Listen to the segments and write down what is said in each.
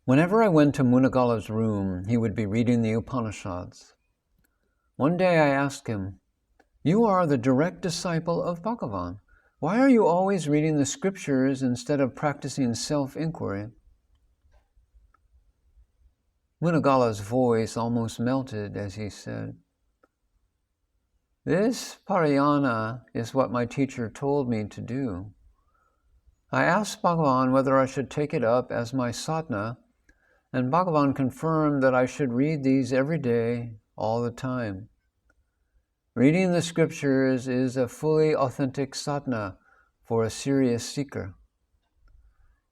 Whenever I went to Munagala's room, he would be reading the Upanishads. One day I asked him, "You are the direct disciple of Bhagavan. Why are you always reading the scriptures instead of practicing self-inquiry?" Munagala's voice almost melted as he said, "This parayana is what my teacher told me to do. I asked Bhagavan whether I should take it up as my sadhana, and Bhagavan confirmed that I should read these every day, all the time. Reading the scriptures is a fully authentic sadhana for a serious seeker.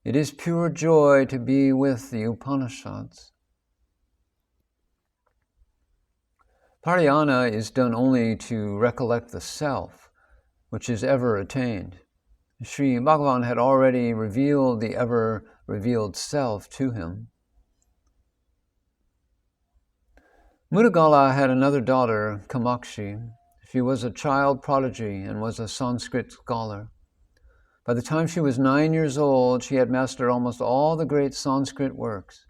It is pure joy to be with the Upanishads." Parayana is done only to recollect the self, which is ever attained. Sri Bhagavan had already revealed the ever-revealed self to him. Munagala had another daughter, Kamakshi. She was a child prodigy and was a Sanskrit scholar. By the time she was 9 years old, she had mastered almost all the great Sanskrit works.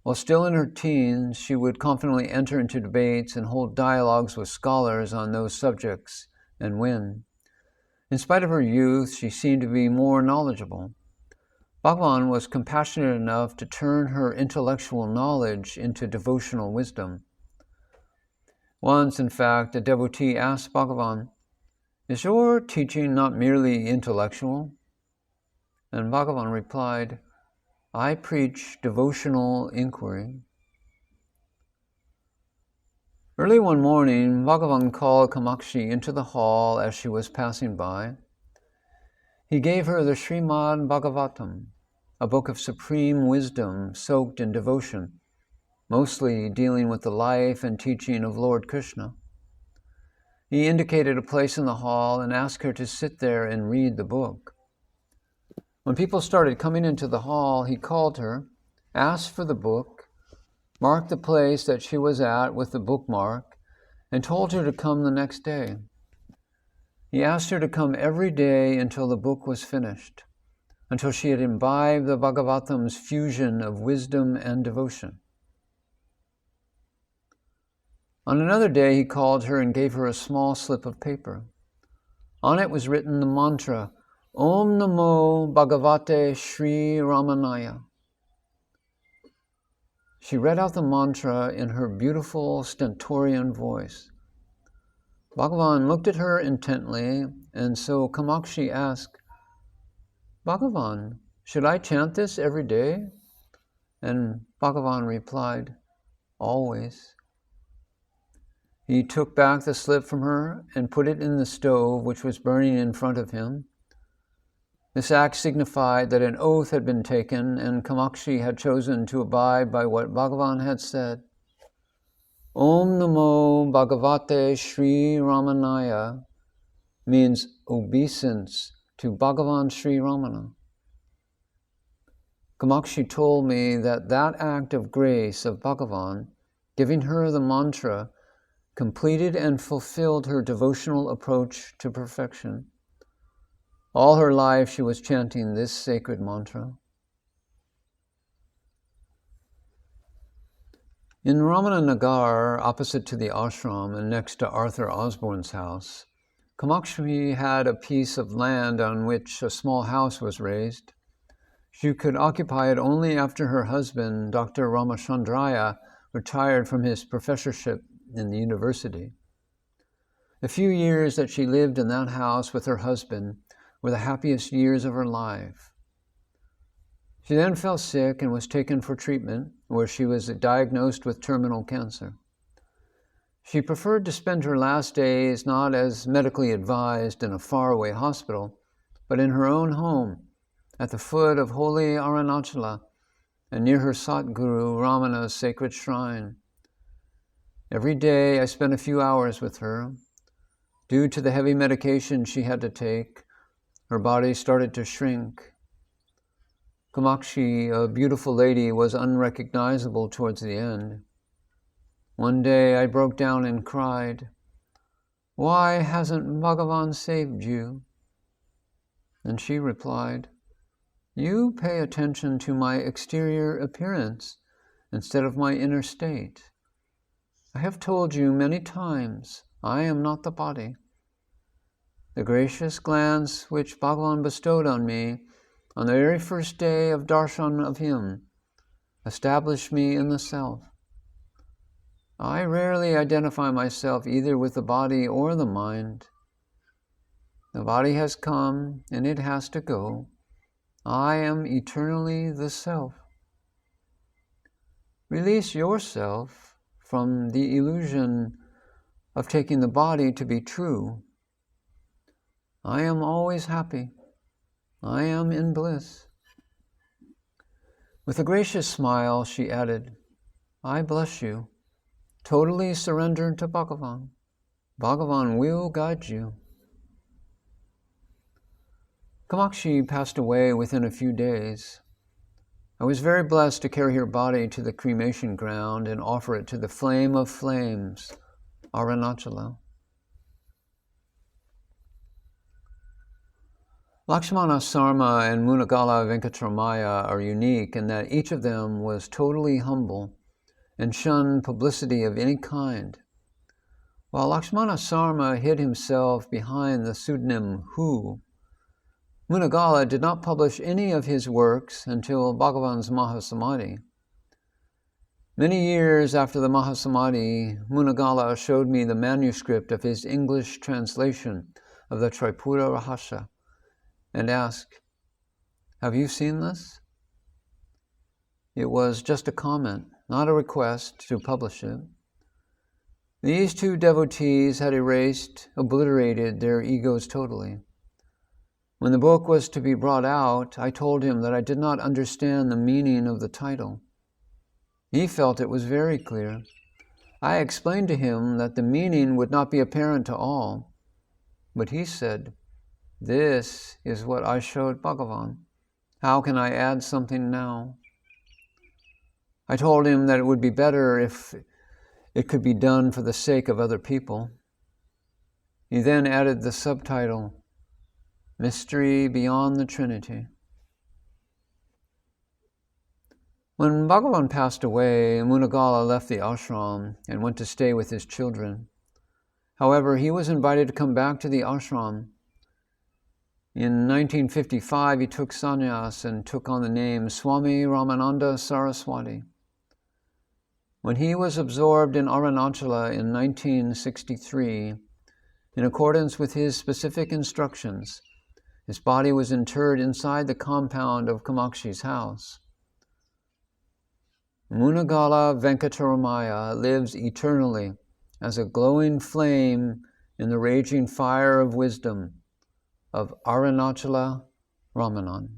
While still in her teens, she would confidently enter into debates and hold dialogues with scholars on those subjects and win. In spite of her youth, she seemed to be more knowledgeable. Bhagavan was compassionate enough to turn her intellectual knowledge into devotional wisdom. Once, in fact, a devotee asked Bhagavan, "Is your teaching not merely intellectual?" And Bhagavan replied, "I preach devotional inquiry." Early one morning, Bhagavan called Kamakshi into the hall as she was passing by. He gave her the Srimad Bhagavatam, a book of supreme wisdom soaked in devotion, mostly dealing with the life and teaching of Lord Krishna. He indicated a place in the hall and asked her to sit there and read the book. When people started coming into the hall, he called her, asked for the book, marked the place that she was at with the bookmark, and told her to come the next day. He asked her to come every day until the book was finished, until she had imbibed the Bhagavatam's fusion of wisdom and devotion. On another day, he called her and gave her a small slip of paper. On it was written the mantra, Om Namo Bhagavate Sri Ramanaya. She read out the mantra in her beautiful stentorian voice. Bhagavan looked at her intently, and so Kamakshi asked, "Bhagavan, should I chant this every day?" And Bhagavan replied, "Always." He took back the slip from her and put it in the stove which was burning in front of him. This act signified that an oath had been taken and Kamakshi had chosen to abide by what Bhagavan had said. Om Namo Bhagavate Sri Ramanaya means obeisance to Bhagavan Sri Ramana. Kamakshi told me that that act of grace of Bhagavan, giving her the mantra, completed and fulfilled her devotional approach to perfection. All her life she was chanting this sacred mantra. In Ramana Nagar, opposite to the ashram and next to Arthur Osborne's house, Kamakshi had a piece of land on which a small house was raised. She could occupy it only after her husband, Dr. Ramachandraya, retired from his professorship in the university. The few years that she lived in that house with her husband were the happiest years of her life. She then fell sick and was taken for treatment, where she was diagnosed with terminal cancer. She preferred to spend her last days not as medically advised in a faraway hospital, but in her own home, at the foot of holy Arunachala and near her Satguru Ramana's sacred shrine. Every day I spent a few hours with her. Due to the heavy medication she had to take, her body started to shrink. Kamakshi, a beautiful lady, was unrecognizable towards the end. One day I broke down and cried, "Why hasn't Bhagavan saved you?" And she replied, You pay attention to my exterior appearance instead of my inner state. I have told you many times, I am not the body. The gracious glance which Bhagavan bestowed on me on the very first day of darshan of him established me in the self. I rarely identify myself either with the body or the mind. The body has come and it has to go. I am eternally the self. Release yourself from the illusion of taking the body to be true. I am always happy. I am in bliss. With a gracious smile, she added, I bless you. Totally surrendered to Bhagavan. Bhagavan will guide you. Kamakshi passed away within a few days. I was very blessed to carry her body to the cremation ground and offer it to the flame of flames, Arunachala. Lakshmanasarma and Munagala Venkataramiah are unique in that each of them was totally humble and shunned publicity of any kind. While Lakshmanasarma hid himself behind the pseudonym Hu, Munagala did not publish any of his works until Bhagavan's Mahasamadhi. Many years after the Mahasamadhi, Munagala showed me the manuscript of his English translation of the Tripura Rahasya and asked, have you seen this? It was just a comment, not a request to publish it. These two devotees had obliterated their egos totally. When the book was to be brought out, I told him that I did not understand the meaning of the title. He felt it was very clear. I explained to him that the meaning would not be apparent to all, but he said, this is what I showed Bhagavan. How can I add something now? I told him that it would be better if it could be done for the sake of other people. He then added the subtitle, Mystery Beyond the Trinity. When Bhagavan passed away, Munagala left the ashram and went to stay with his children. However, he was invited to come back to the ashram. In 1955, he took sannyas and took on the name Swami Ramananda Saraswati. When he was absorbed in Arunachala in 1963, in accordance with his specific instructions, his body was interred inside the compound of Kamakshi's house. Munagala Venkataramiah lives eternally as a glowing flame in the raging fire of wisdom of Arunachala Ramanan.